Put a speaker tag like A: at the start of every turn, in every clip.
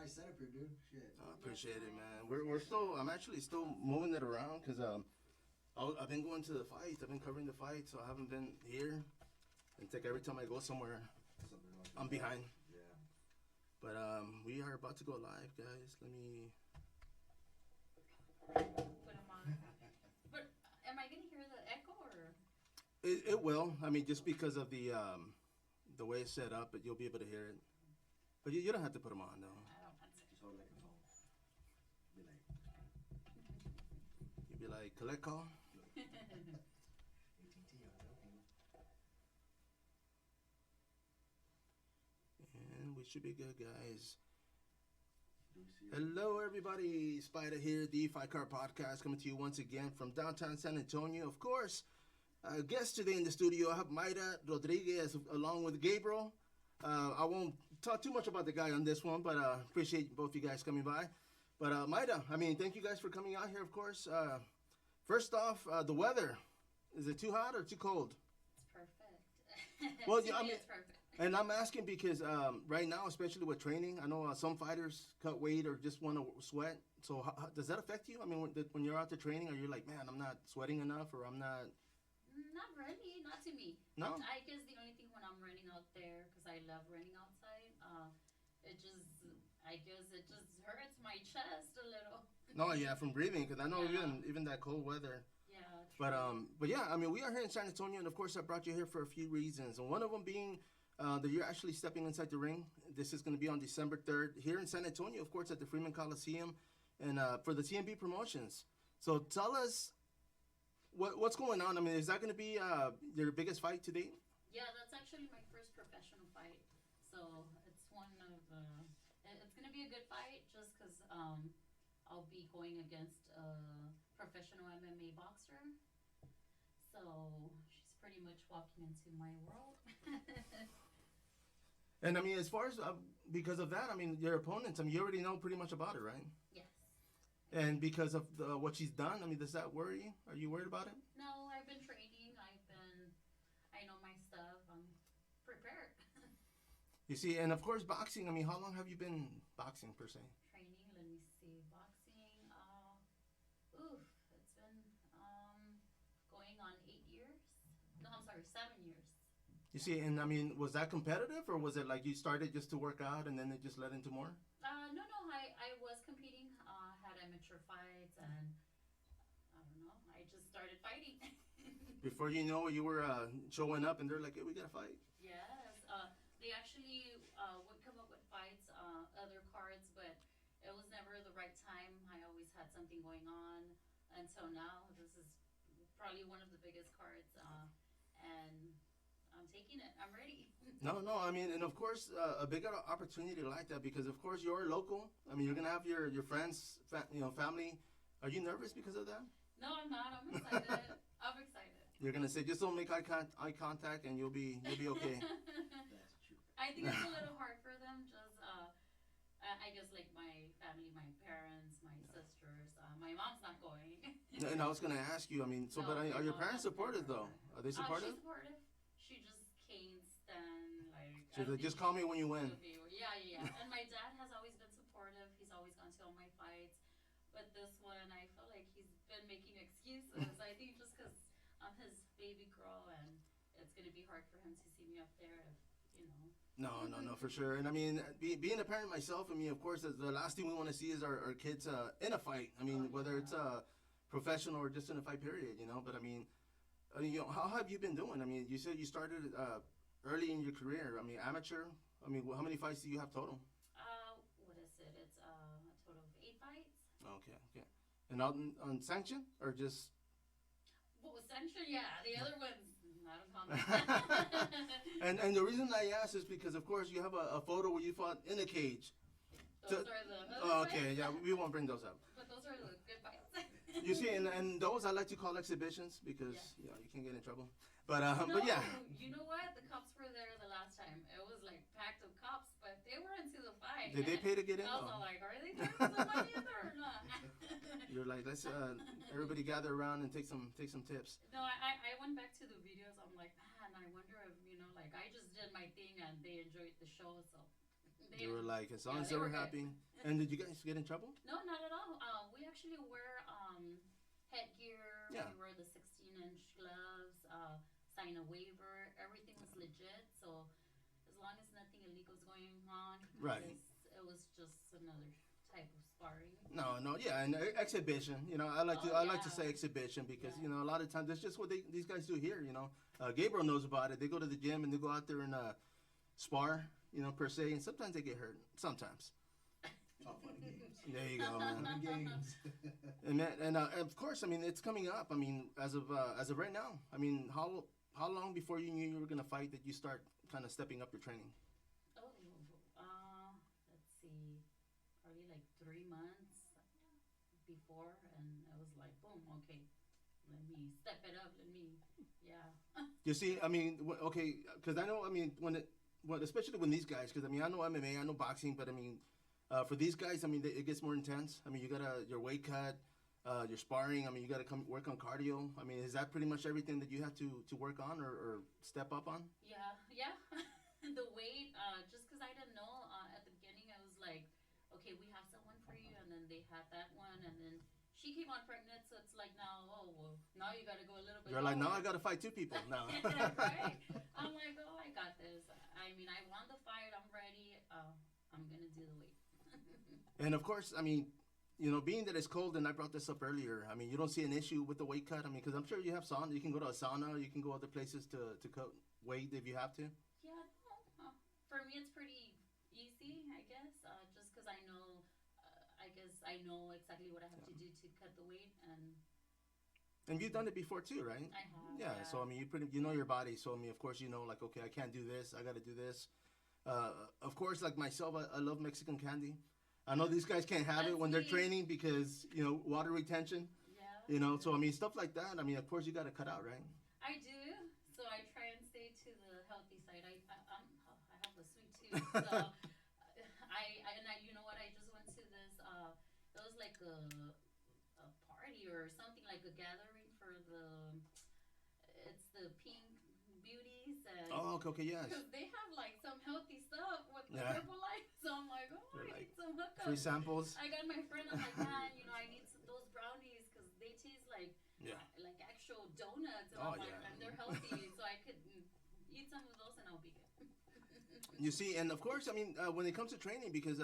A: nice setup here, dude. Shit.
B: I appreciate it, man. I'm actually still moving it around because I've been going to the fights. I've been covering the fights, so I haven't been here. And it's like every time I go somewhere, I'm behind.
A: Yeah.
B: But we are about to go live, guys. Let me.
C: Put them on. But am I gonna hear the echo or?
B: It will. I mean, just because of the way it's set up, but you'll be able to hear it. But you don't have to put them on, though.
C: I don't want to.
A: Just hold it like a phone. Be like.
B: You'd be like, collect call.
A: AT&T, I'm joking.
B: And we should be good, guys.
A: Do we see it?
B: Hello, everybody. sPidA here, the Fight Card Podcast, coming to you once again from downtown San Antonio. Of course, guest today in the studio, I have Mayra Rodriguez along with Gabriel. I won't talk too much about the guy on this one, but appreciate both you guys coming by. But Mayra, I mean, thank you guys for coming out here, of course. First off, the weather. Is it too hot or too cold?
C: It's perfect.
B: Well,
C: To
B: yeah, I
C: me,
B: mean-
C: it's perfect.
B: And I'm asking because right now, especially with training, I know some fighters cut weight or just want to sweat. So does that affect you? I mean, when you're out there training, are you like, man, I'm not sweating enough, or I'm not?
C: Not really, not to me.
B: No?
C: I guess the only thing when I'm running out there, because I love running outside, I guess it just hurts my chest a little.
B: No, yeah, from breathing, because I know
C: Yeah.
B: even that cold weather.
C: Yeah.
B: But yeah, I mean, we are here in San Antonio, and of course, I brought you here for a few reasons, and one of them being that you're actually stepping inside the ring. This is going to be on December 3rd here in San Antonio, of course, at the Freeman Coliseum, and for the TMB Promotions. So tell us what's going on. I mean, is that going to be your biggest fight to date?
C: Yeah, that's actually my first professional fight. So it's one of it's gonna be a good fight just because I'll be going against a professional MMA boxer. So she's pretty much walking into my world.
B: And I mean, as far as because of that, I mean, your opponents, I mean, you already know pretty much about her, right?
C: Yes.
B: And because of what she's done, I mean, does that worry you? Are you worried about it?
C: No, I've been training. I know my stuff. I'm prepared.
B: You see, and of course, boxing. I mean, how long have you been boxing per se?
C: Training. Let me see. Boxing. It's been going on 8 years. No, I'm sorry, 7 years.
B: You see, and I mean, was that competitive, or was it like you started just to work out and then it just led into more?
C: No. I was competing. Had amateur fights, and I don't know. I just started fighting.
B: Before you know it, you were showing up, and they're like, "Hey, we gotta fight."
C: Yes. They actually would come up with fights, other cards, but it was never the right time. I always had something going on until now. This is probably one of the biggest cards, and I'm taking it. I'm ready.
B: No, I mean, and of course, a big opportunity like that because, of course, you're local. I mean, you're gonna have your friends, family. Are you nervous because of that?
C: No, I'm not. I'm excited. I'm excited.
B: You're gonna say, just don't make eye contact, and you'll be okay.
A: That's true.
C: I think it's a little hard for them. Just, I guess, like my family, my parents, my sisters. My mom's not going.
B: And I was gonna ask you. I mean, so
C: No,
B: but are your
C: no,
B: parents
C: that's
B: supportive
C: never.
B: though? Are they supportive?
C: She's supportive. She just can't stand like.
B: So they just call me when you win.
C: Yeah. And my dad has always been supportive. He's always gone to all my fights. But this one, I feel like he's been making excuses. I think just because I'm his baby girl, and it's gonna be hard for him to see me up there. If,
B: No, for sure. And I mean, being a parent myself, I mean, of course, the last thing we want to see is our kids in a fight. I mean, whether it's professional or just in a fight period, But I mean, how have you been doing? I mean, you said you started early in your career. I mean, amateur. I mean, how many fights do you have total?
C: What is it? It's a total of 8 fights.
B: Okay. And on sanction or just?
C: What was sanction? Yeah, the other ones not a comment.
B: And the reason I ask is because, of course, you have a photo where you fought in a cage.
C: Those are the other
B: Okay,
C: fights?
B: yeah, we won't bring those up.
C: But those are the good fights.
B: You see, and those I like to call exhibitions because you can't get in trouble. But
C: No,
B: but yeah.
C: You know what? The cops were there the last time. It was like packed of cops, but they were into the fight.
B: Did they pay to get in?
C: I was all like, are they throwing some money in there or not?
B: You're like, let's everybody gather around and take some tips.
C: No, I went back to the videos. I'm like, man, I wonder if, like I just did my thing and they enjoyed the show, so
B: They were like, as long
C: Yeah,
B: as they were
C: good.
B: happy. And did you guys get in trouble?
C: No, not at all. We actually wear headgear.
B: Yeah.
C: We wear the 16-inch gloves. Sign a waiver. Everything was legit. So as long as nothing illegal is going on,
B: Right.
C: it was just another type of sparring.
B: No, yeah, and exhibition. You know, I like
C: Oh,
B: to
C: yeah.
B: say exhibition because
C: Yeah.
B: you know a lot of times that's just what these guys do here. You know, Gabriel knows about it. They go to the gym and they go out there and spar. You know, per se, and sometimes they get hurt. Sometimes.
A: It's all fun and games.
B: There you go, man.
A: Fun and games.
B: And of course, I mean it's coming up. I mean, as of right now, I mean, how long before you knew you were gonna fight that you start kind of stepping up your training?
C: Oh, let's see, probably like 3 months before, and I was like, boom, okay, let me step it up. Yeah.
B: You see, I mean, okay, because I know, I mean, especially when these guys, because I mean, I know MMA, I know boxing, but I mean, for these guys, I mean, it gets more intense. I mean, you gotta your weight cut, your sparring. I mean, you gotta come work on cardio. I mean, is that pretty much everything that you have to work on or step up on?
C: Yeah. The weight, just because I didn't know at the beginning, I was like, okay, we have someone for you, and then they had that one, and then she came on pregnant, so it's like now, oh well, now you got to go a little bit.
B: You're like, now
C: lower.
B: I gotta fight 2 people now.
C: Right? I'm like, oh, I got this. I mean, I won the fight. I'm ready. I'm gonna do the weight.
B: And of course, I mean, you know, being that it's cold, and I brought this up earlier, I mean, you don't see an issue with the weight cut. I mean, because I'm sure you have sauna. You can go to a sauna. You can go other places to cut weight if you have to.
C: Yeah, no. For me, it's pretty easy, I guess. Just because I know, I guess I know exactly what I have to do to cut the weight,
B: And you've done it before too, right?
C: I have.
B: Yeah. So I mean, you know your body. So I mean, of course, you know, like, okay, I can't do this. I got to do this. Of course, like myself, I love Mexican candy. I know these guys can't have it
C: That's
B: when they're
C: me.
B: training because you know water retention.
C: Yeah.
B: You know, so I mean, stuff like that. I mean, of course, you got to cut out, right?
C: I do. So I try and stay to the healthy side. I have a sweet tooth. So you know what? I just went to this. It was like a party or something, like a gathering for it's the pink beauties and.
B: Oh, okay, yes.
C: Because they have like some healthy stuff with the
B: Yeah.
C: Herbalife, so I'm like, oh,
B: They're
C: I
B: like
C: need some hookups.
B: Free samples.
C: I got my friend. I'm like, man, you know, I need those brownies because they taste like
B: Yeah.
C: like actual donuts, and
B: Oh,
C: I'm like,
B: yeah.
C: and they're healthy, so I could eat some of those and I'll be good.
B: You see, and of course, I mean, when it comes to training, because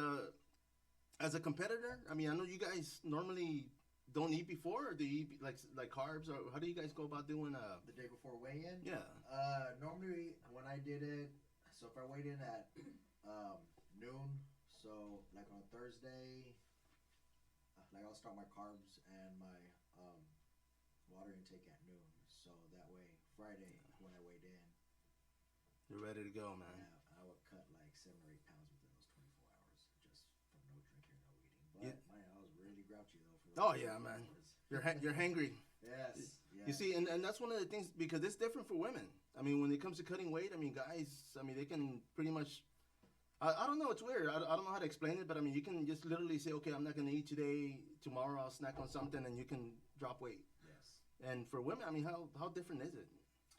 B: as a competitor, I mean, I know you guys normally don't eat before, or do you eat like carbs, or how do you guys go about doing?
A: The day before weigh-in?
B: Yeah.
A: Normally, when I did it, so if I weighed in at noon, so like on Thursday, like I'll start my carbs and my water intake at noon. So that way, Friday, when I weighed in,
B: You're ready to go, man.
A: yeah, I would cut like 7 or 8 pounds within those 24 hours just from no drinking, no eating. But
B: Yeah.
A: man, I was really grouchy though. For
B: Oh,
A: those
B: yeah,
A: 24
B: man.
A: hours.
B: You're hangry.
A: Yes. Yes.
B: You see, and that's one of the things, because it's different for women. I mean, when it comes to cutting weight, I mean, guys, I mean, they can pretty much, I don't know, it's weird. I don't know how to explain it, but I mean, you can just literally say, okay, I'm not going to eat today. Tomorrow I'll snack on something, and you can drop weight.
A: Yes.
B: And for women, I mean, how different is it?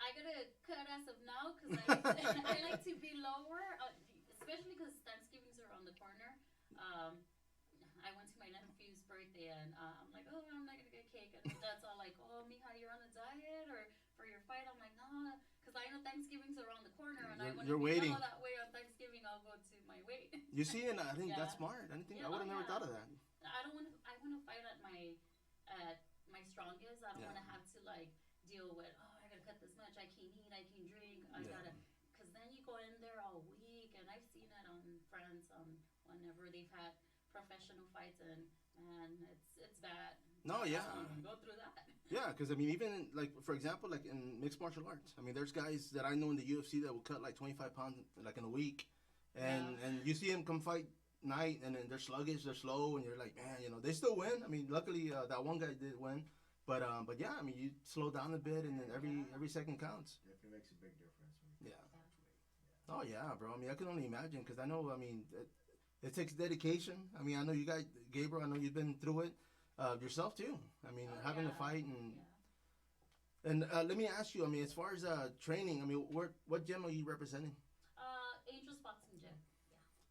C: I gotta cut as of now because I like to be lower, especially because Thanksgiving's around the corner. I went to my nephew's birthday and I'm like, oh, I'm not gonna get cake, and that's all like, oh, Mija, you're on a diet or for your fight? I'm like, no, because I know Thanksgiving's around the corner and I want to
B: You're
C: be
B: waiting.
C: all that way on Thanksgiving. I'll go to my weight.
B: You see, and I think
C: Yeah.
B: that's smart. I
C: Yeah,
B: would have never thought of that.
C: I don't want to. I want to fight at my strongest. I don't
B: Yeah.
C: want to have to like deal with. Oh, I gotta cut this much. I can't eat. I can't drink. I
B: Yeah.
C: gotta. Because then you go in there all weak, and I've seen it on friends whenever they've had professional fights, and man, it's bad.
B: No, yeah.
C: I don't wanna go through that.
B: Yeah, because I mean, even like for example, like in mixed martial arts, I mean, there's guys that I know in the UFC that will cut like 25 pounds like in a week, and
C: Yeah.
B: and you see them come fight night, and then they're sluggish, they're slow, and you're like, man, you know, they still win. I mean, luckily that one guy did win, but yeah, I mean, you slow down a bit, and then every second counts.
A: Definitely makes a big difference when you
B: Yeah.
A: cut that much weight.
B: Oh yeah, bro. I mean, I can only imagine because I know. I mean, it takes dedication. I mean, I know you guys, Gabriel. I know you've been through it yourself too. I mean,
C: Oh,
B: having to
C: yeah.
B: fight
C: Yeah.
B: and let me ask you. I mean, as far as training, I mean, what gym are you representing?
C: Angels Boxing Gym.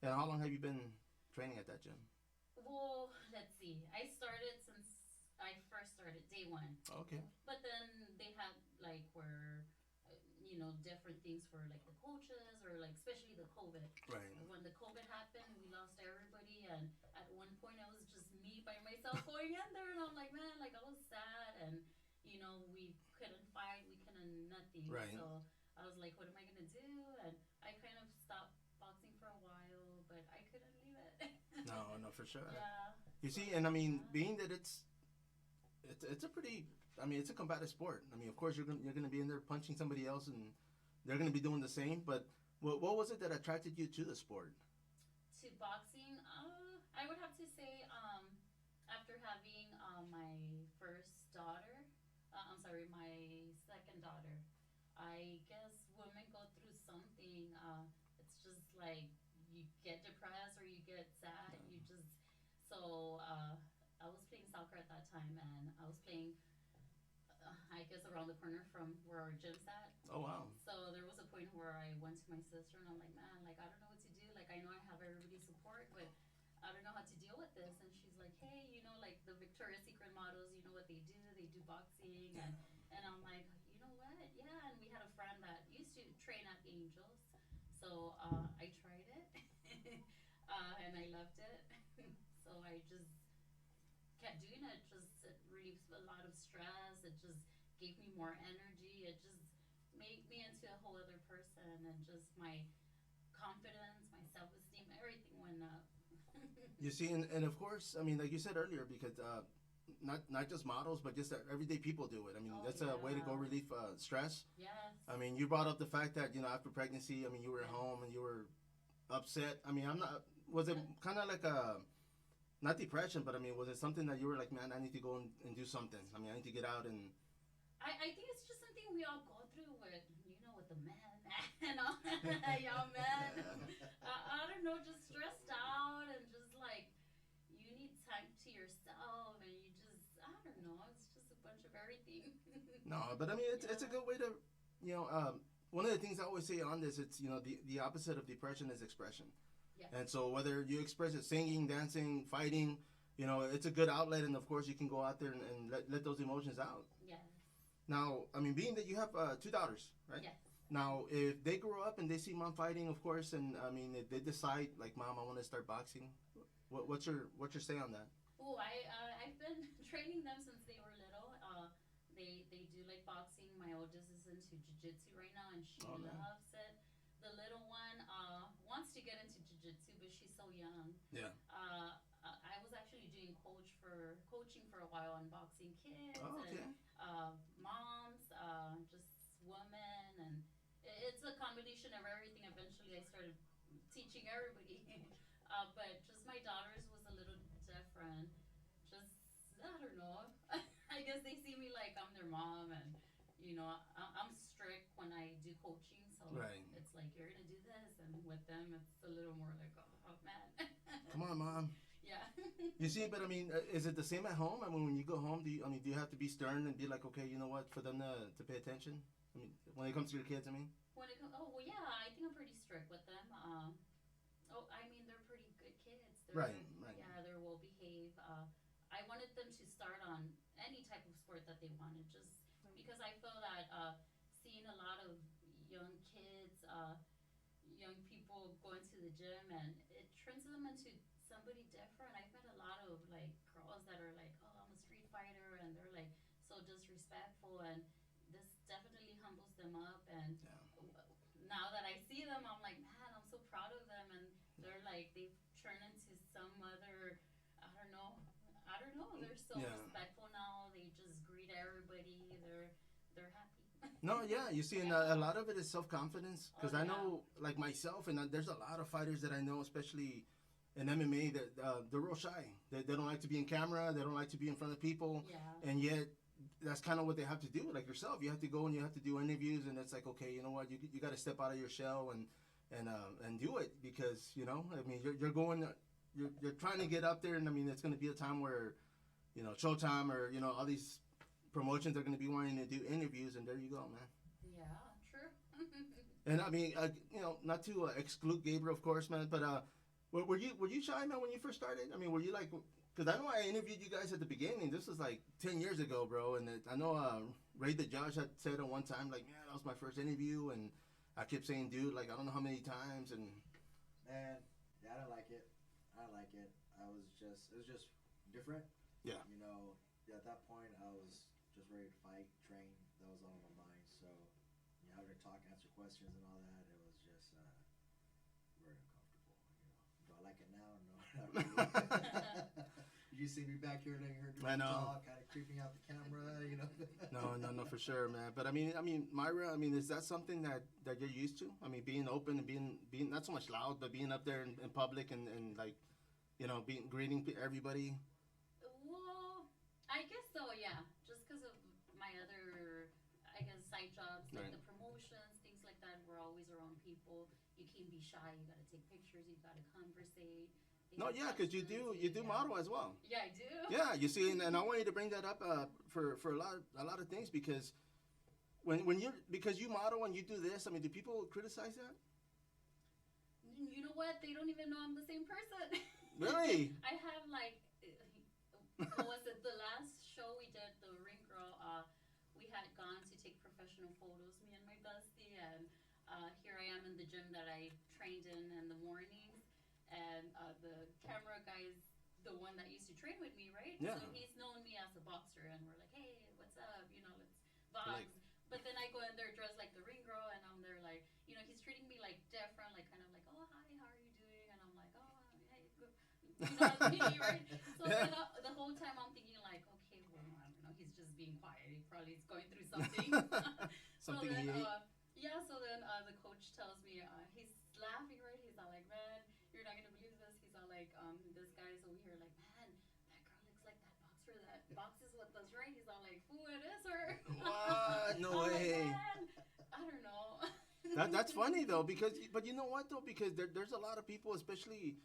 B: And how long have you been training at that gym?
C: Well, let's see. I started since I first started, day one.
B: Okay.
C: But then they had like where, different things for like the coaches or like especially the COVID.
B: Right.
C: When the COVID happened, we lost everybody, and at one point it was just me by myself going in there, and I'm like, man, like I was sad, and we couldn't fight, we couldn't nothing.
B: Right.
C: So I was like, what am I gonna do? And I kind of stopped boxing for a while, but I couldn't leave it.
B: No, no, for sure.
C: Yeah.
B: You see, and I mean, being that it's a pretty, I mean, it's a combative sport. I mean, of course, you're gonna be in there punching somebody else, and they're gonna be doing the same. But what was it that attracted you to the sport?
C: To boxing, I would have to say, after having my first daughter, I'm sorry, my second daughter, I guess women go through something. It's just like you get depressed or you get sad. You just so I was playing soccer at that time, and I was playing. I guess around the corner from where our gym's at.
B: Oh wow.
C: So there was a point where I went to my sister and I'm like, man, like I don't know what to do. Like I know I have everybody's support, but I don't know how to deal with this. And she's like, hey, like the Victoria's Secret models, you know what they do? They do boxing, and I'm like, you know what? Yeah. And we had a friend that used to train at Angels, so I tried it, and I loved it. So I just kept doing it. Just it relieves a lot of stress. It just gave me more energy. It just made me into a whole other person, and just my confidence, my self-esteem, everything went up.
B: You see, and of course, I mean, like you said earlier, because not just models, but just everyday people do it. I mean, that's a way to go relieve stress.
C: Yes.
B: I mean, you brought up the fact that after pregnancy, I mean, you were at home and you were upset. I mean, I'm not. Was it kind of like a not depression, but I mean, was it something that you were like, man, I need to go and do something? I mean, I need to get out and.
C: I think it's just something we all go through with, with the men and all, y'all men. I don't know, just stressed out and just like, you need time to yourself and you just, I don't know, it's just a bunch of everything.
B: No, but I mean, it's a good way to, one of the things I always say on this, it's, the opposite of depression is expression.
C: Yes.
B: And so whether you express it singing, dancing, fighting, it's a good outlet. And of course you can go out there and let those emotions out.
C: Yes.
B: Now, I mean, being that you have 2 daughters, right?
C: Yes.
B: Now, if they grow up and they see mom fighting, of course, and I mean, if they decide, like, mom, I want to start boxing, what's your say on that?
C: Oh, I've been training them since they were little. They do like boxing. My oldest is into jiu-jitsu right now, and she loves it. The little one wants to get into jiu-jitsu, but she's so young.
B: Yeah.
C: I was actually doing coaching for a while on boxing kids
B: okay.
C: and moms, just women, and it's a combination of everything. Eventually, I started teaching everybody, but just my daughters was a little different. Just I don't know. I guess they see me like I'm their mom, and I'm strict when I do coaching, so
B: right.
C: It's like you're gonna do this, and with them, it's a little more like, oh man.
B: Come on, mom.
C: Yeah.
B: You see, but I mean, is it the same at home? I mean, when you go home, do you have to be stern and be like, okay, you know what, for them to pay attention? I mean, when it comes to your kids, I mean.
C: Well, yeah, I think I'm pretty strict with them. I mean, they're pretty good kids.
B: Right.
C: Yeah, they're well behaved. I wanted them to start on any type of sport that they wanted, just because I feel that seeing a lot of young kids, young people going to the gym, and it turns them into somebody different. I've met a lot of like girls that are like, oh, I'm a street fighter, and they're like so disrespectful, and this definitely humbles them up. And now that I see them, I'm like, man, I'm so proud of them, and they're like, they've turned into some other, I don't know, they're so respectful now. They just greet everybody. They're happy.
B: No, yeah, you see, and a lot of it is self-confidence, because I know, like myself, and there's a lot of fighters that I know, especially in MMA, that they're real shy. They don't like to be in camera. They don't like to be in front of people.
C: Yeah.
B: And yet, that's kind of what they have to do. Like yourself, you have to go and you have to do interviews, and it's like, okay, you know what, you got to step out of your shell and do it, because I mean, you're going, you're trying to get up there, and I mean, it's going to be a time where, Showtime or all these promotions are going to be wanting to do interviews, and there you go, man.
C: Yeah, true.
B: And I mean, not to exclude Gabriel, of course, man, but Were you shy, man, when you first started? I mean, were you like? Because I know I interviewed you guys at the beginning. This was like 10 years ago, bro. And I know Ray the Josh had said at one time, like, man, that was my first interview, and I kept saying, dude, like I don't know how many times, and
A: Man, yeah, I don't like it. I don't like it. It was just different.
B: Yeah.
A: You know, at that point, I was just ready to fight, train. That was all in my mind. So, you know, having to talk, answer questions, and all that, it was just very uncomfortable. You know, do I like it now? No, not really. You see me back here letting her do
B: I
A: the
B: know.
A: talk, kind of creeping out the camera. You know.
B: No, for sure, man. But I mean, Mayra, I mean, is that something that you're used to? I mean, being open and being not so much loud, but being up there in public and like, you know, greeting everybody.
C: Well, I guess so, yeah. Just because of my other, I guess, side jobs, like
B: Right.
C: the promotions, things like that, we're always around people. You can't be shy. You got to take pictures. You got to conversate.
B: No, yeah, because you do model as well.
C: Yeah, I do.
B: Yeah, you see, and I want you to bring that up for a lot of things because because you model and you do this. I mean, do people criticize that?
C: You know what? They don't even know I'm the same person.
B: Really?
C: I have like, what was it? The last show we did, the Ring Girl. We had gone to take professional photos, me and my bestie, and here I am in the gym that I trained in the mornings, and the camera guy is the one that used to train with me, right?
B: Yeah.
C: So he's known me as a boxer, and we're like, hey, what's up? You know, let's box.
B: Like-
C: But then I go in there dressed like the Ring Girl, and I'm there like, you know, he's treating me like different, like kind of like, oh hi, how are you doing? And I'm like, oh hey, good. You know, me, right? So
B: Yeah.
C: then, the whole time I'm thinking like, okay, well, I don't know, he's just being quiet. He probably is going through something.
B: Something
C: so then,
B: he ate.
C: yeah. So then the coach tells me, he's laughing, right? He's all like, man, you're not gonna believe this. He's all like, this guy's over here like, man, that girl looks like that boxer that boxes with us, right? He's all like, ooh, it is her.
B: What? No
C: I'm like,
B: way.
C: man, I don't know.
B: That's funny though, but you know what though, because there's a lot of people, especially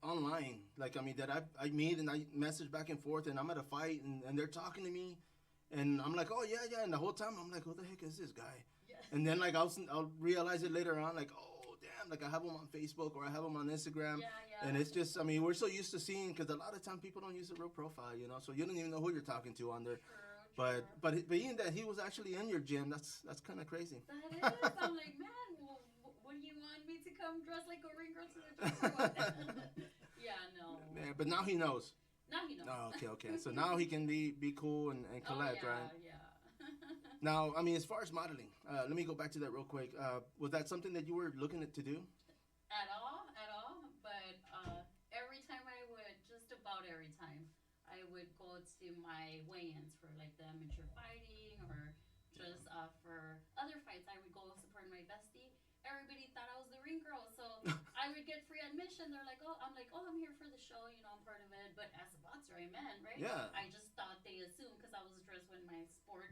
B: online, like I mean that I meet and I message back and forth, and I'm at a fight and they're talking to me, and I'm like, oh yeah, and the whole time I'm like, who the heck is this guy?
C: Yeah.
B: And then like I'll realize it later on, like, oh damn, like I have him on Facebook or I have him on Instagram.
C: Yeah.
B: And it's just, I mean, we're so used to seeing, because a lot of time people don't use a real profile, you know, so you don't even know who you're talking to on there.
C: True.
B: But being that he was actually in your gym, that's kind of crazy.
C: That is. I'm like, man, well, what do you want me to come dress like a Ring Girl to the gym or what? Yeah, no.
B: Yeah, but now he knows.
C: Now he knows.
B: Oh, okay. So now he can be cool and collect, right?
C: Yeah.
B: Now, I mean, as far as modeling, let me go back to that real quick. Was that something that you were looking to do?
C: At all. But every time just about every time, I would go to my weigh-ins for like the amateur fighting or just for other fights. I would go support my bestie. Everybody thought I was the Ring Girl, so I would get free admission. They're like, oh, I'm here for the show, you know, I'm part of it. But as a boxer, I'm in, right?
B: Yeah.
C: I just thought they assumed because I was dressed with my sport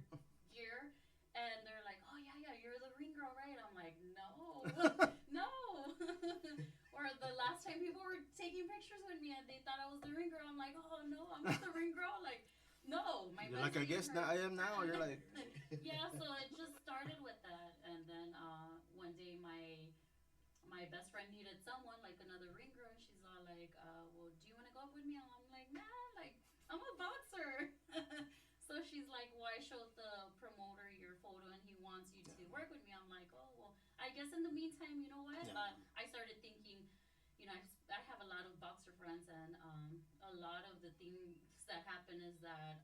C: gear. And they're like, oh, yeah, you're the Ring Girl, right? I'm like, no. No. Or the last time people were taking pictures with me and they thought I was the Ring Girl. I'm like, oh, no, I'm not the Ring Girl. Like, no.
B: You're like, I guess now I am now. You're like,
C: yeah, so it just started with that. And then one day my best friend needed someone, like another Ring Girl. And she's all like, well, do you want to go up with me? And I'm like, man, like, I'm a boxer. So she's like, well, I showed the promoter your photo and he wants you to work with me. I'm like, oh, well, I guess in the meantime, you know what?
B: Yeah.
C: I started thinking, you know, I have a lot of boxer friends, and a lot of the things that happen is that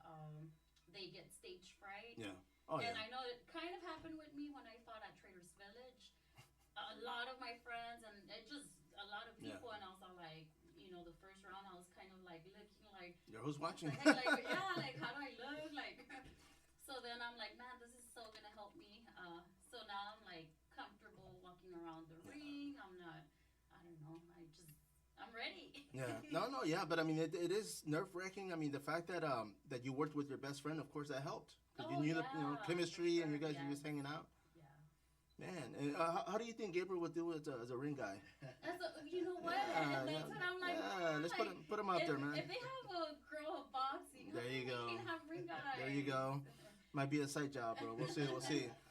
C: they get stage fright.
B: yeah. Oh,
C: And
B: yeah.
C: I know it kind of happened with me when I fought at Traders Village. A lot of my friends, and it just, a lot of people, and I was all like, you know, the first round, I was kind of like looking like,
B: Yo, who's watching?
C: like, yeah, like, how do I look? Like, so then I'm like, man, this is so gonna help me. So now I'm like comfortable walking around the ring. I'm not, I don't know, I'm ready.
B: Yeah. No, yeah, but I mean, it is nerve-wracking. I mean, the fact that that you worked with your best friend, of course, that helped. Because you knew the chemistry, and you guys were just hanging out.
C: Yeah.
B: Man, and how do you think Gabriel would do as a ring guy?
C: You know what? That's what I'm like.
B: Yeah, let's
C: like,
B: put him out there, man.
C: If they have a girl boxing,
B: There you go.
C: They can have ring guys.
B: There you go. Might be a side job, bro. We'll see.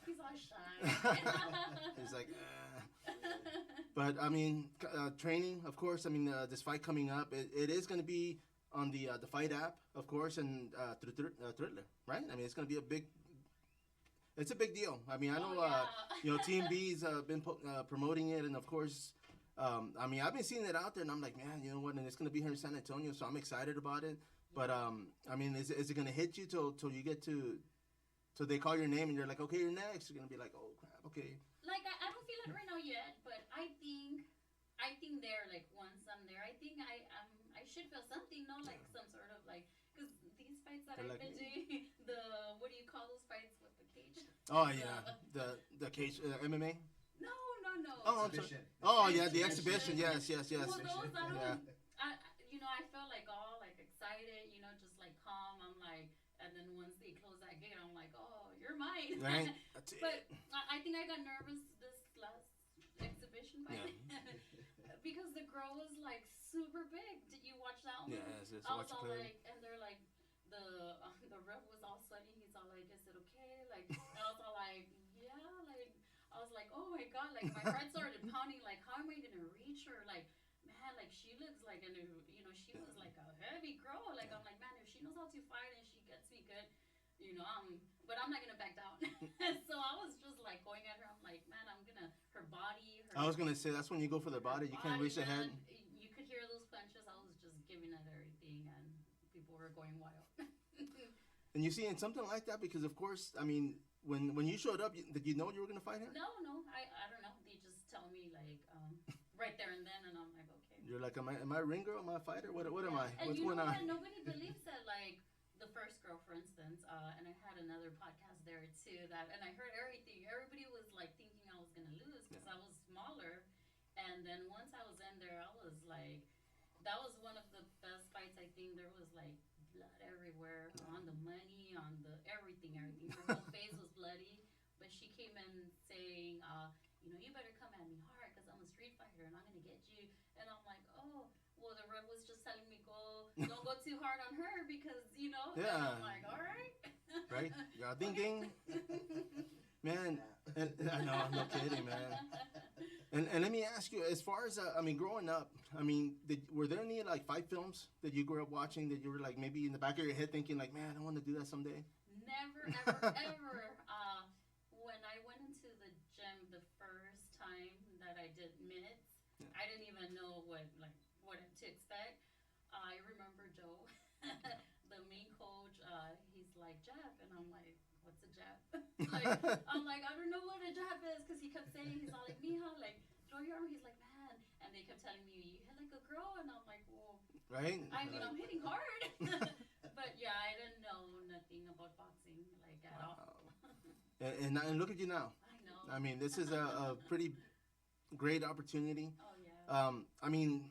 C: He's all shy.
B: He's like, But I mean, training, of course. I mean, this fight coming up, it is going to be on the Fight app, of course, and through Thriller, right? I mean, it's going to be it's a big deal. I mean, I know, TMB's been promoting it, and of course, I mean, I've been seeing it out there, and I'm like, man, you know what? And it's going to be here in San Antonio, so I'm excited about it. But I mean, is it going to hit you till you get to, till they call your name and you're like, okay, you're next? You're going to be like, oh crap, okay.
C: Like I don't feel it right now yet, but I think there, like once I'm there, I think I should feel something, no, like some sort of like, because these fights that I've been doing, what do you call those fights with the cage?
B: Oh yeah, the cage MMA.
C: No.
B: Oh,
A: Exhibition.
B: Oh yeah, the exhibition. Yes.
C: Well, those I felt like all like excited, just like calm. I'm like, and then once they close that gate, I'm like, oh, you're mine.
B: Right. That's it.
C: But I think I got nervous this last exhibition fight because the girl was like super big. Did you watch that one?
B: Yes.
C: I was all like, and they're like, the ref was all sweaty. He's all like, is it okay? Like, I was all like, yeah, like, I was like, oh my god, like my heart started pounding. Like, how am I gonna reach her? Like, man, like she looks like, and she was like a heavy girl. Like, I'm like, man, if she knows how to fight and she gets me good, but I'm not gonna back down. So I was just like going at her. I'm like, man, her body.
B: I was gonna say that's when you go for the body. You can't reach the head.
C: You could hear those punches. I was just giving it everything, and people were going wild.
B: And you see, in something like that, because of course, I mean, when you showed up, did you know you were gonna fight her?
C: No, I don't know. They just tell me like right there and then, and I'm like, okay.
B: You're like, am I a ring girl? Am I a fighter? What am I?
C: And
B: What's going on?
C: Nobody believes that. Like the first girl, for instance, and I had another podcast there too. And I heard everything. Everybody was like thinking I was gonna lose because I was smaller. And then once I was in there, I was like, that was one of the best fights. I think there was like blood everywhere, on the money, on the everything. Her whole face was bloody. But she came in saying, you better come at me hard because I'm a street fighter and I'm gonna get you. And I'm like, oh, well, the ref was just telling me don't go too hard on her because
B: Yeah.
C: And I'm like, all right.
B: Right? Yeah, ding ding. Man, and I know, no kidding, man. And let me ask you, as far as I mean, growing up, I mean, were there any like fight films that you grew up watching that you were like maybe in the back of your head thinking like, man, I want to do that someday?
C: Never, ever, ever. When I went into the gym the first time that I did mitts, I didn't even know what to expect. I remember Joe, the main coach. He's like, jab, and I'm like, what's a jab? I'm like, I don't know what a jab is, because he kept saying, he's all like, Mija, like, throw your arm. He's like, man, and they kept telling me, you hit like a girl, and I'm like, well,
B: right?
C: I mean, I'm hitting hard. But yeah, I didn't know nothing about boxing, like, at all.
B: And look at you now.
C: I know.
B: I mean, this is a pretty great opportunity.
C: Oh, yeah.
B: I mean,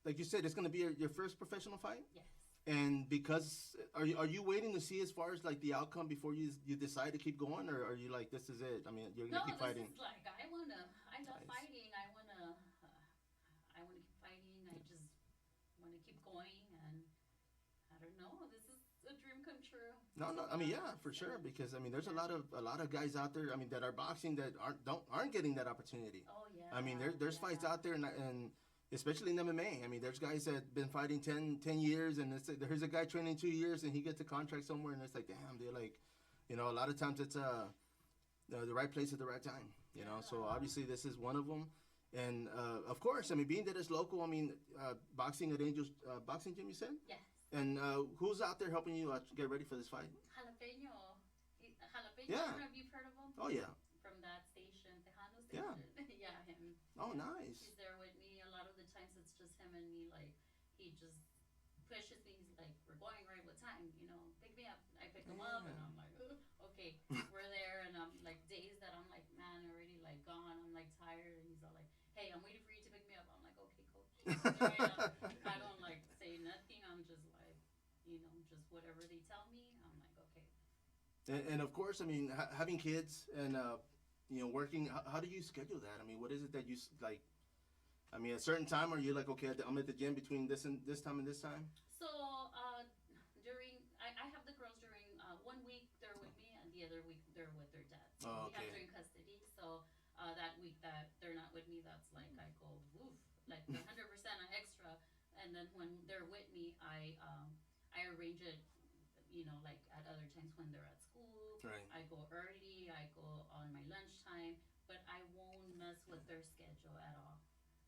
B: like you said, it's going to be your first professional fight?
C: Yes.
B: And because, are you waiting to see as far as like the outcome before you decide to keep going, or are you like, this is it? I mean, you're going to keep fighting?
C: No, this is like, I love fighting. I want to keep fighting. I just want to keep going, and I don't know, this is a dream come true.
B: No, I mean, yeah, for sure, because I mean, there's a lot of guys out there, I mean, that are boxing that aren't getting that opportunity.
C: Oh yeah.
B: I mean, there's fights out there, and especially in MMA. I mean, there's guys that have been fighting 10 years, and here's a guy training 2 years, and he gets a contract somewhere, and it's like, damn, they're like, a lot of times it's the right place at the right time, you know. So obviously this is one of them, and of course, I mean, being that it's local, I mean, boxing at Angels Boxing Gym, you said?
C: Yes.
B: And who's out there helping you get ready for this fight?
C: Jalapeno.
B: Yeah.
C: Have you heard of him?
B: Oh yeah.
C: From that station, Tejano
B: Yeah.
C: station. Yeah, him.
B: Oh, nice.
C: He's there with me. A lot of the times it's just him and me. Like, he just pushes me. He's like, we're going right. What time? Pick me up. I pick him up, and I'm like, okay, we're there. And I'm like, days that I'm like, man, already like gone. I'm like tired. And he's all like, hey, I'm waiting for you to pick me up. I'm like, okay, coach. I don't like say nothing. I'm just like, just whatever they tell me. I'm like, okay.
B: And of course, I mean, having kids and working. How do you schedule that? I mean, what is it that you like? I mean, a certain time, are you like, okay, I'm at the gym between this and this time and this time?
C: So I have the girls during 1 week they're with me, and the other week they're with their dad. So
B: Oh,
C: we
B: okay.
C: have joint custody. So that week that they're not with me, that's like I go woof, like 100% extra. And then when they're with me, I arrange it, like at other times when they're at school.
B: Right.
C: I go early, I go on my lunchtime, but I won't mess with their schedule at all.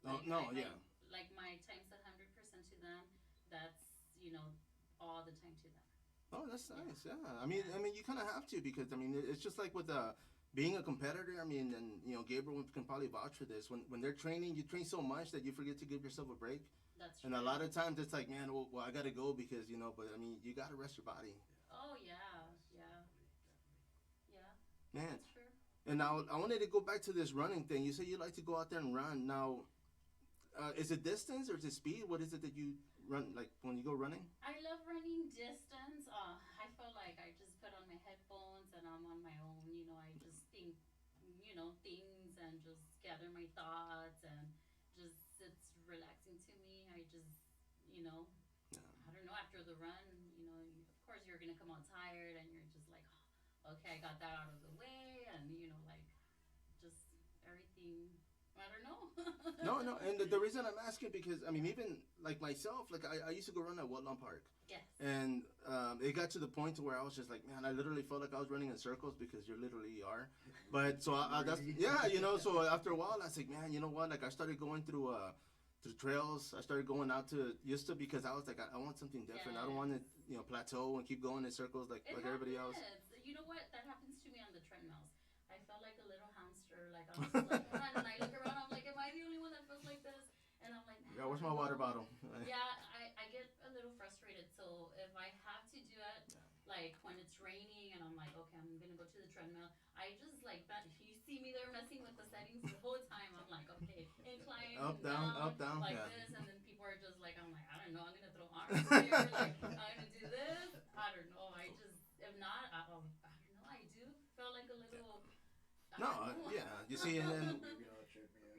B: Oh
C: Like
B: no, yeah.
C: like my time's 100% to them. That's all the time to them.
B: Oh, that's
C: Yeah.
B: nice. Yeah. I mean, you kind of have to because I mean, it's just like with being a competitor. I mean, and Gabriel can probably vouch for this. When they're training, you train so much that you forget to give yourself a break.
C: That's
B: And
C: true.
B: a lot of times it's like, man, well I gotta go because but I mean, you gotta rest your body,
C: Oh yeah, yeah, yeah.
B: man.
C: That's true.
B: And now I wanted to go back to this running thing. You say you like to go out there and run. Now, is it distance or is it speed? What is it that you run like when you go running?
C: I love running distance. I feel like I just put on my headphones and I'm on my own. I just think, things and just gather my thoughts and just it's relaxing to me. I just, you know,
B: Yeah.
C: I don't know. After the run, of course you're gonna come out tired and you're just like, "Oh, okay, I got that out of the way, and like just everything. I don't know.
B: No, no, and the reason I'm asking because I mean, even like myself, like I used to go run at Woodlawn Park,
C: Yes.
B: and it got to the point to where I was just like, man, I literally felt like I was running in circles because you literally are. But so that's yeah, So after a while, I was like, man, you know what? Like I started going through trails. I started going out to used to because I was like, I want something different. I don't want to plateau and keep going in circles like
C: It
B: everybody else.
C: happens. You know what? That happens to me on the treadmills. I felt like a little hamster. Like I was just like, run, and I look around. I'm like, am I the only one that feels like this? And I'm like,
B: Yeah, where's my water bottle?
C: Yeah, I get a little frustrated. So if I have to do it, like when it's raining, and I'm like, okay, I'm gonna go to the treadmill. I just like that. You see me there messing with the settings the whole time. I'm like, okay, incline,
B: Up, down,
C: like
B: yeah.
C: this, and then people are just like, I'm like, I don't know. I'm gonna throw arms here. Like I'm gonna do this. I don't know. I just if not, I don't know. I do feel like a little. I
B: No,
C: don't know.
B: yeah, you see, and then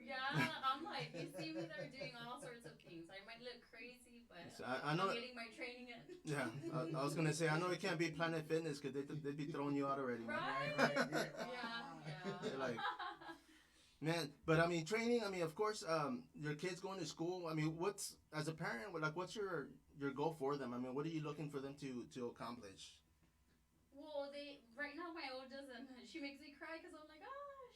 C: Yeah, I'm like, you see me there doing all sorts of things. I might look crazy, but
B: so I know.
C: I'm getting my training in.
B: Yeah, I was gonna say I know it can't be Planet Fitness because they'd be throwing you out already. Man.
C: Right? Yeah.
B: They're like, man, but I mean training. I mean, of course, your kids going to school. I mean, what's as a parent, what's your goal for them? I mean, what are you looking for them to accomplish?
C: Well, right now my oldest, and she makes me cry because I'm like,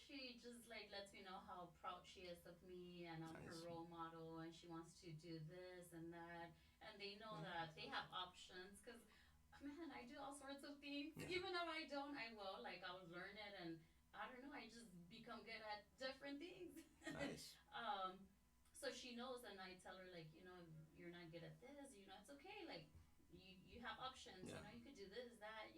C: she just like lets me know how proud she is of me and I'm her
B: Nice.
C: role model, and she wants to do this and that, and they know that they have options because, man, I do all sorts of things.
B: Yeah.
C: Even if I don't, I will. Like I'll learn it, and I don't know. I just become good at different things.
B: Nice.
C: So she knows, and I tell her like, if you're not good at this, it's okay. Like you have options.
B: Yeah.
C: You could do this, that.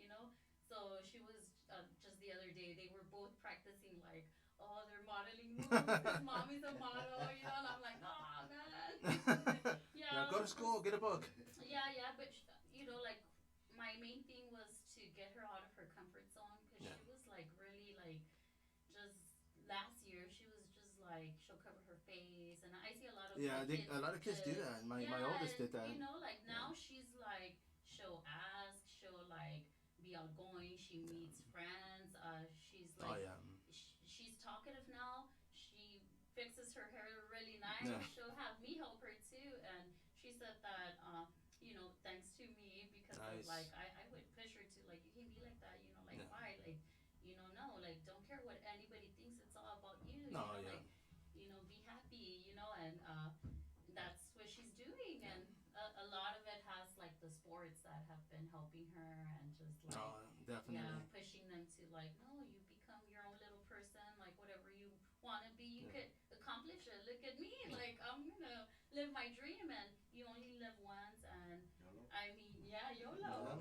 C: So she was just the other day. They were both practicing like, oh, they're modeling moves. 'Cause mommy's a model, and I'm like, oh man.
B: Yeah, go to school, get a book.
C: Yeah, but like my main thing was to get her out of her comfort zone because
B: Yeah.
C: she was like really like just last year she was just like she'll cover her face, and I see a lot of
B: Yeah,
C: kids
B: a lot of kids do that. My oldest did that.
C: like now she's like she'll ask, she'll like be outgoing, she meets friends, she's
B: Oh
C: like
B: yeah.
C: she's talkative now, she fixes her hair really nice,
B: Yeah.
C: she'll have me help her too, and she said that thanks to me because
B: Nice.
C: of like I would push her to like you can't be like that, like
B: Yeah.
C: why, like no, like don't care what anybody thinks, it's all about you,
B: No, yeah.
C: like be happy, and that's what she's doing, and a lot of it has like the sports that have been helping her, and just like
B: No, definitely.
C: pushing them to like, no, you become your own little person, like whatever you want to be, you could accomplish it. Look at me, like I'm gonna live my dream, and you only live once, and
A: YOLO.
C: I mean, YOLO.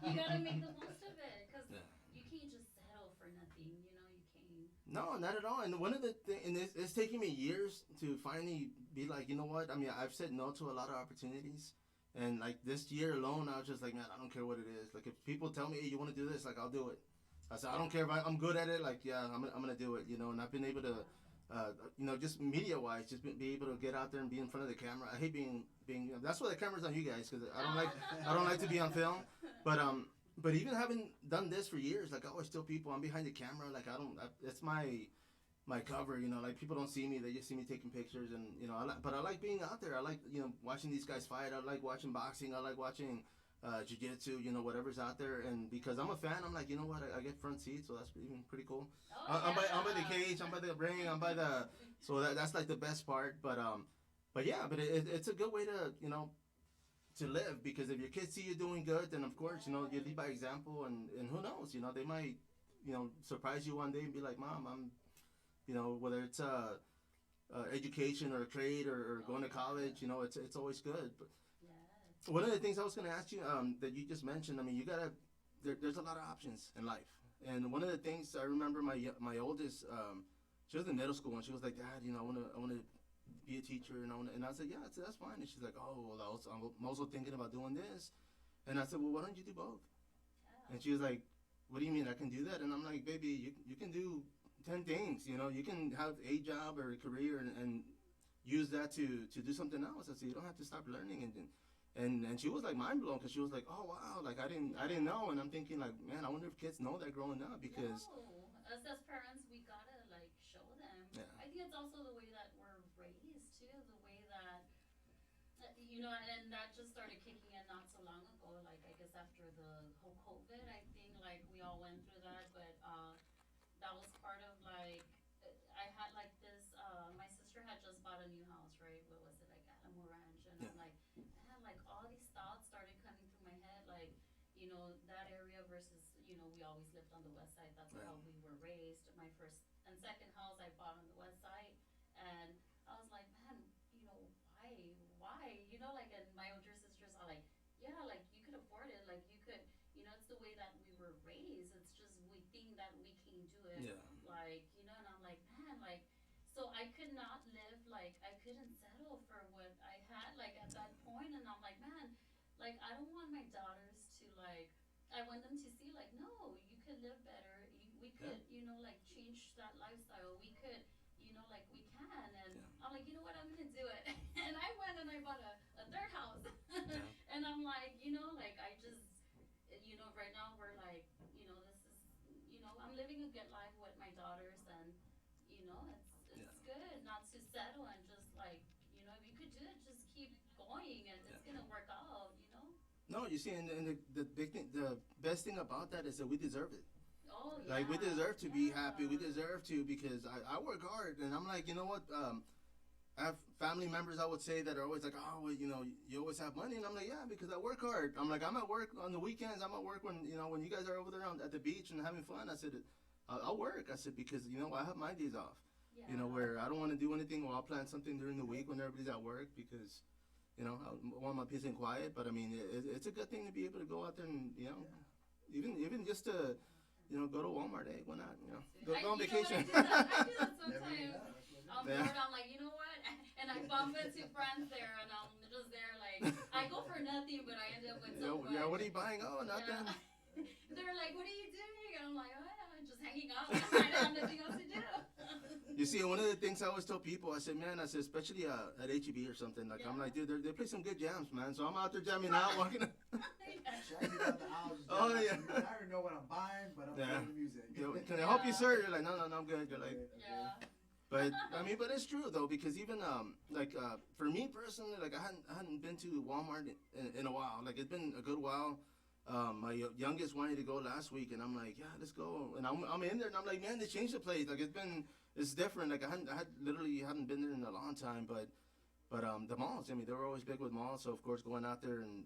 C: You gotta make the most of it, because
B: Yeah.
C: you can't just settle for nothing, you can't.
B: No, not at all. And one of the things, and it's taking me years to finally be like, you know what? I mean, I've said no to a lot of opportunities. And like this year alone, I was just like, man, I don't care what it is. Like if people tell me, hey, you want to do this, like I'll do it. I said, I don't care if I'm good at it. Like, yeah, I'm gonna do it. And I've been able to, just media wise, just be able to get out there and be in front of the camera. I hate being. That's why the camera's on you guys, because I don't like to be on film. But even having done this for years, like I always tell people, I'm behind the camera. Like that's my my cover. You know, like people don't see me; they just see me taking pictures, and you know, but I like being out there. I like watching these guys fight. I like watching boxing. I like watching jiu-jitsu. You know, whatever's out there, and because I'm a fan, I'm like, you know what? I get front seats, so that's even pretty cool.
C: Oh,
B: I'm by the cage. I'm by the ring. I'm by the so that's like the best part. But yeah, but it's a good way to to live, because if your kids see you doing good, then of course you lead by example, and who knows, they might surprise you one day and be like, Mom, I'm whether it's education or a trade or going to college, it's always good. But
C: yes.
B: one of the things I was going to ask you that you just mentioned, I mean, you gotta there's a lot of options in life, and one of the things I remember, my oldest, she was in middle school and she was like, Dad, I want to be a teacher, and I said, yeah, that's fine. And she's like, oh, well, I'm also thinking about doing this. And I said, well, why don't you do both?
C: Yeah.
B: And she was like, what do you mean I can do that? And I'm like, baby, you can do 10 things. You can have a job or a career and use that to do something else. I said, you don't have to stop learning. And she was like mind blown, because she was like, oh wow, like I didn't know. And I'm thinking like, man, I wonder if kids know that growing up, because
C: No. As parents, we gotta like show them.
B: Yeah.
C: I think it's also the way that we're raised too, the way that and that just started kicking in not so long ago. Like I guess after the whole COVID, I think like we all went through that, but that was part of like I had like this. My sister had just bought a new house, right? What was it, like Alamo Ranch? And
B: Yeah.
C: I'm like, man, like all these thoughts started coming through my head, like that area versus we always lived on the west side. That's
B: Right.
C: how we were raised. My first and second house I bought on the west side, and I was like, man, why? Like, and my older sisters are like, yeah, like you could afford it, like you could, it's the way that we were raised. It's just we think that we can do it,
B: Yeah.
C: like, and I'm like, man, like, so I could not live, like, I couldn't settle for what I had, like, at that point, and I'm like, man, like, I don't want my daughters to, like, I want them to see, like, no, you could live better, we could, like, change that lifestyle, we could, like, we can, and
B: Yeah.
C: I'm like, you know what, I'm gonna do it, and I went and I bought a third house,
B: Yeah.
C: and I'm like, like, I just, right now we're like, this is, I'm living a good life with my daughters, and, it's good not to settle and just, like, if you could do it, just keep going, and it's gonna work out.
B: No, you see, and the big thing, the best thing about that is that we deserve it.
C: Oh, yeah.
B: Like, we deserve to be happy. We
C: Yeah.
B: deserve to, because I work hard, and I'm like, you know what? I have family members, I would say, that are always like, oh, well, you always have money. And I'm like, yeah, because I work hard. I'm like, I'm at work on the weekends. I'm at work when you guys are over there at the beach and having fun. I said, I'll work. I said, because, I have my days off.
C: Yeah.
B: Where I don't want to do anything, or I'll plan something during the week when everybody's at work, because, I want my peace and quiet. But, I mean, it's a good thing to be able to go out there and, even just to, go to Walmart. Hey, why not? Go on vacation.
C: I do that sometimes.
A: Yeah.
C: I'm
B: Yeah.
C: bored, I'm like, you know what? And I bump into friends there, and I'm just there, like, I go for nothing, but I end up with so much.
B: Yeah, what are you buying? Oh, nothing.
C: Yeah. They're like, what are you doing? And I'm like, oh, I'm just hanging out. I don't have nothing else to do.
B: You see, one of the things I always tell people, I said, man, especially at HEB or something, like, I'm like, dude, they play some good jams, man. So I'm out there jamming out, walking.
A: Shining down the aisle, just
B: Oh,
A: down
B: yeah.
A: I already know what I'm buying, but I'm playing the music.
B: Can I help you, sir? You're like, no, I'm good. You're like,
C: Yeah.
B: but I mean, but it's true though, because even for me personally, like I hadn't been to Walmart in a while. Like, it's been a good while. My youngest wanted to go last week, and I'm like, yeah, let's go. And I'm in there, and I'm like, man, they changed the place. Like, it's different. Like, I literally haven't been there in a long time. But the malls, I mean, they were always big with malls. So of course, going out there and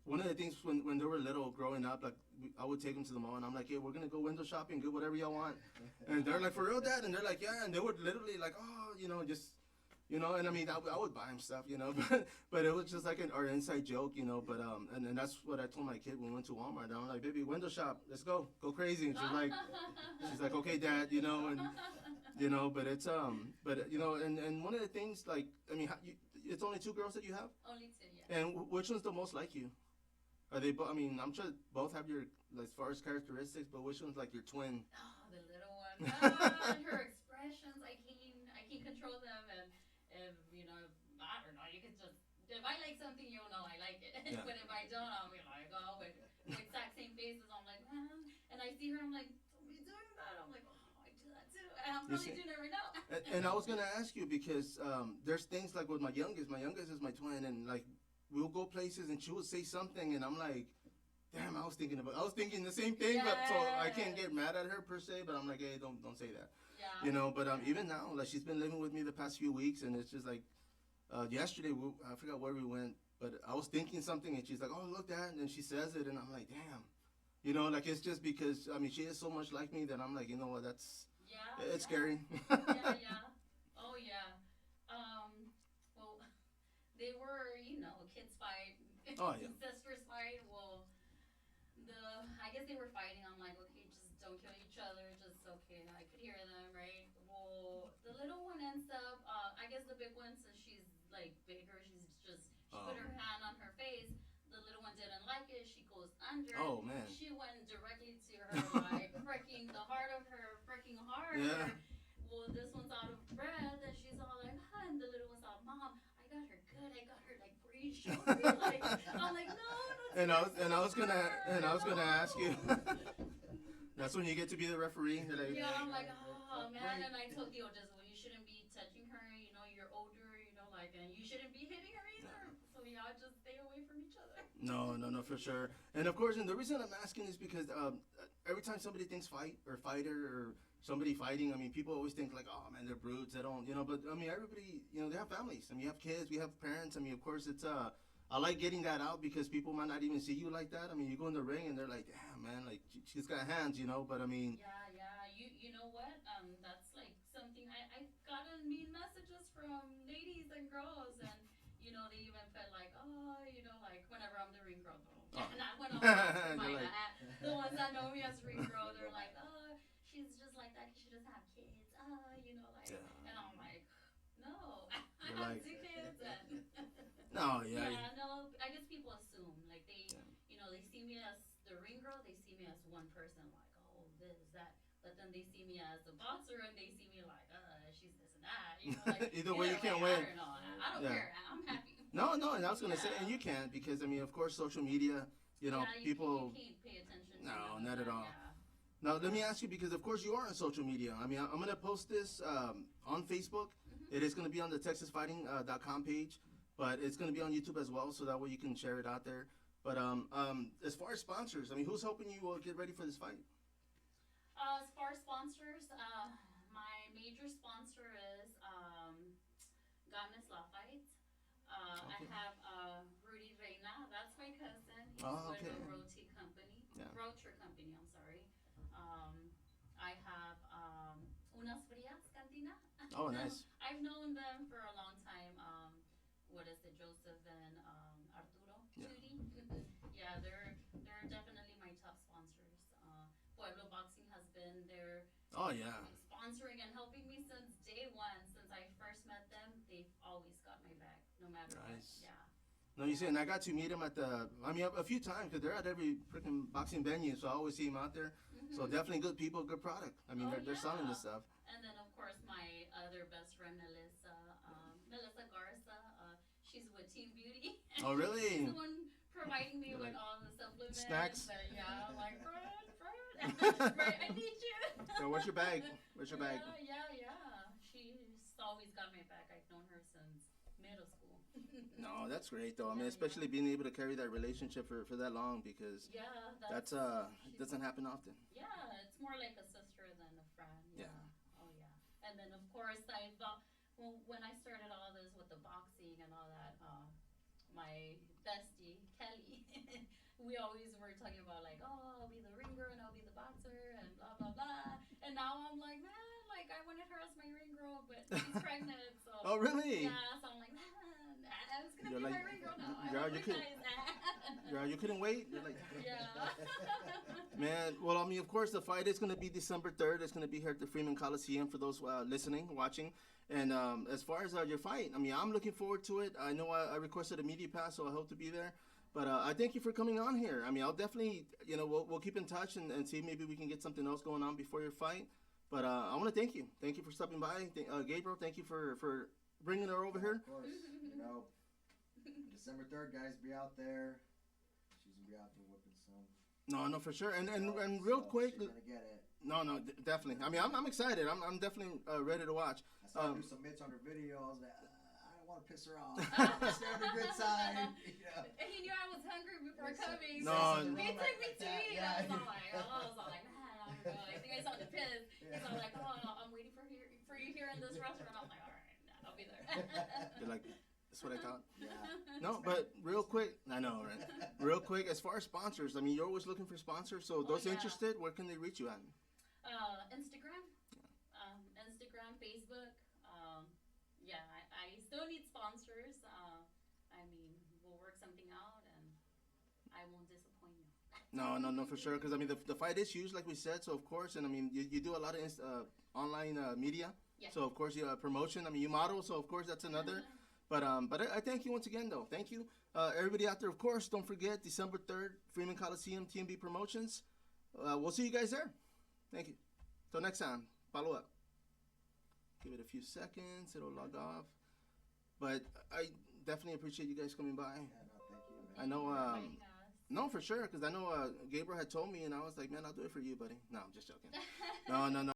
B: one of the things when they were little growing up, like I would take them to the mall, and I'm like, hey, we're gonna go window shopping, get whatever y'all want. And they're like, for real, Dad? And they're like, yeah. And they would literally like, oh, just. And I mean, I would buy him stuff, but it was just like our inside joke, but, and that's what I told my kid when we went to Walmart. And I'm like, baby, window shop, let's go crazy. And she's like, okay, Dad, and, but it's, and one of the things, like, I mean, it's only 2 girls that you have?
C: Only 2, yeah.
B: And which one's the most like you? Are they both, I mean, I'm sure both have your, like, as far as characteristics, but which one's like your twin?
C: Oh, the little one. Her expressions, I can control them, and I don't know, you can just, if I like something, you'll know I like it.
B: Yeah.
C: But if I don't, I'll be like, oh, with exact same faces, I'm like, man, and I see her, I'm like, are we doing that? I'm like, oh, I do I'm
B: You
C: probably
B: see-
C: doing it right now.
B: And I was gonna ask you because there's things like with my youngest. My youngest is my twin, and like we'll go places and she will say something, and I'm like, damn, I was thinking the same thing, but so I can't get mad at her per se. But I'm like, hey, don't say that,
C: Yeah.
B: you know. But even now, like she's been living with me the past few weeks, and it's just like yesterday I forgot where we went, but I was thinking something, and she's like, oh look that, and she says it, and I'm like, damn. You know, like it's just because I mean she is so much like me that I'm like, you know what, it's scary.
C: Yeah. Oh yeah. Well, they were, kids fight.
B: Oh, yeah.
C: Sisters fight. Well, I guess they were fighting. I'm like, okay, just don't kill each other. Just okay. I could hear them, right? Well, the little one ends up. I guess the big one, since she's like bigger, she put her hand on her face. The little one didn't like it. She goes under.
B: Oh man.
C: She went directly to her, like, freaking the heart of her freaking heart.
B: Yeah.
C: Well, this one's out of breath, and she's all like, and the little one's all, Mom, I got her good. I got her, like, breathe. Show me. Like, I'm like, no, that's
B: And I was gonna ask you. That's when you get to be the referee. You're like,
C: yeah, I'm like, oh, man. And I told Dio, just, well, you shouldn't be touching her. You're older, like, and you shouldn't be hitting her either. So, y'all just stay away from each other.
B: No, for sure. And of course, and the reason I'm asking is because every time somebody thinks fighter or somebody fighting, I mean, people always think like, oh man, they're brutes. They don't, but I mean, everybody, they have families. I mean, you have kids, we have parents. I mean, of course, it's I like getting that out because people might not even see you like that. I mean, you go in the ring and they're like, damn man, like she's got hands, but I mean.
C: Yeah. You know what? That's like something I got mean messages from ladies and girls, and they even put like, oh, like whenever I'm the ring girl, not when I'm my
B: like,
C: the ones that know me as ring girl, they're like, oh, she's just like that 'cause she doesn't have kids, like,
B: Yeah.
C: and I'm like, no, I
B: You're
C: have
B: like-
C: 2 kids, and
B: No, yeah.
C: no, I guess people assume like they, they see me as the ring girl, they see me as one person, like, oh, this, that. But then they see me as a boxer, and they see me like, she's this and that. Like,
B: Either way, you can't
C: way,
B: win.
C: I don't know. I don't care. I'm happy.
B: No, and I was gonna say, and you can't because I mean, of course, social media, people.
C: You can't pay attention to
B: No,
C: none of
B: not at
C: that,
B: all.
C: Yeah.
B: Now, let me ask you because, of course, you are on social media. I mean, I'm gonna post this on Facebook.
C: Mm-hmm.
B: It is gonna be on the TexasFighting.com page, but it's gonna be on YouTube as well, so that way you can share it out there. But as far as sponsors, I mean, who's helping you get ready for this fight?
C: As far as sponsors, my major sponsor is Games La Fight.
B: Okay.
C: I have Rudy Reina. That's my cousin. He's
B: Okay.
C: with the Roti Company.
B: Yeah.
C: Rocher Company, I'm sorry. I have Unas Frias Cantina.
B: Oh, nice.
C: I've known them for a long time. What is it, Joseph and Arturo
B: Yeah.
C: Chudi? Yeah, they're definitely my top sponsors. Pueblo Boxing has been there.
B: Oh yeah.
C: Sponsoring and helping me since day one. Since I first met them, they've always got my back, no matter
B: Nice.
C: what. Yeah.
B: No, you see, and I got to meet him at a few times because they're at every freaking boxing venue, so I always see him out there.
C: Mm-hmm.
B: So definitely good people, good product. I mean, they're selling this stuff.
C: And then of course my other best friend Melissa Garza. She's with Team Beauty.
B: Oh, really?
C: She's the one providing me
B: You're
C: with
B: like,
C: all the supplements.
B: snacks?
C: Yeah, I'm like, Fred, Fred, I need you.
B: So where's your bag? Where's your bag?
C: Yeah. She's always got my back. I've known her since middle school.
B: No, that's great though. I mean,
C: Yeah,
B: especially being able to carry that relationship for that long because
C: Yeah,
B: that's it doesn't happen often.
C: Yeah, it's more like a sister than a friend.
B: Yeah.
C: Oh yeah. And then of course when I started all this with the boxing and all that, my bestie Kelly, we always were talking about like, oh, I'll be the ringer and I'll be the boxer and blah blah blah. And now I'm like, man, like I wanted her as my ring girl, but she's pregnant, so.
B: Oh, really?
C: Yeah, so I'm like, man, I was gonna
B: You're
C: be
B: like,
C: my ring girl now.
B: yeah,
C: I
B: you
C: don't
B: could-
C: recognize
B: You couldn't wait. You're like,
C: Yeah.
B: man. Well, I mean, of course, the fight is going to be December 3rd. It's going to be here at the Freeman Coliseum for those listening, watching. And as far as your fight, I mean, I'm looking forward to it. I know I requested a media pass, so I hope to be there. But I thank you for coming on here. I mean, I'll definitely, we'll keep in touch and see maybe we can get something else going on before your fight. But I want to thank you. Thank you for stopping by. Gabriel, thank you for bringing her over here.
A: Of course, December 3rd, guys, be out there. She's gonna be out there whipping some.
B: No, for sure. And real
A: So
B: quick,
A: she's gonna get it.
B: no, definitely. I mean, I'm excited. I'm definitely ready to watch.
A: I saw her do some mitts on her videos. That I don't want to piss her off. I want to stay on the good side. You know?
C: He knew I was hungry before coming.
B: No,
C: so
B: no.
C: he took me to eat.
A: Yeah.
C: I was all like, man, I don't know. I think I saw the piss. He's all like, oh, no, I'm waiting for you here in this restaurant. I'm like, all right, I'll be there.
B: You're like, that's what I thought.
A: Yeah.
B: No, but real quick, I know, right? Real quick, as far as sponsors, I mean, you're always looking for sponsors. So those
C: yeah.
B: interested, where can they reach you at?
C: Instagram, Instagram, Facebook. Yeah, I still need sponsors. I mean, we'll work something out, and I won't disappoint you.
B: No, for sure. Because I mean, the fight is huge, like we said. So of course, and I mean, you do a lot of online media.
C: Yeah.
B: So of course, you promotion. I mean, you model. So of course, that's another. But I thank you once again, though. Thank you, everybody out there. Of course, don't forget December 3rd, Freeman Coliseum, TMB Promotions. We'll see you guys there. Thank you. Till next time, follow up. Give it a few seconds. It'll log off. But I definitely appreciate you guys coming by.
A: Yeah, no, thank you, man.
B: I know.
C: Inviting us.
B: No, for sure, because I know Gabriel had told me, and I was like, man, I'll do it for you, buddy. No, I'm just joking. No.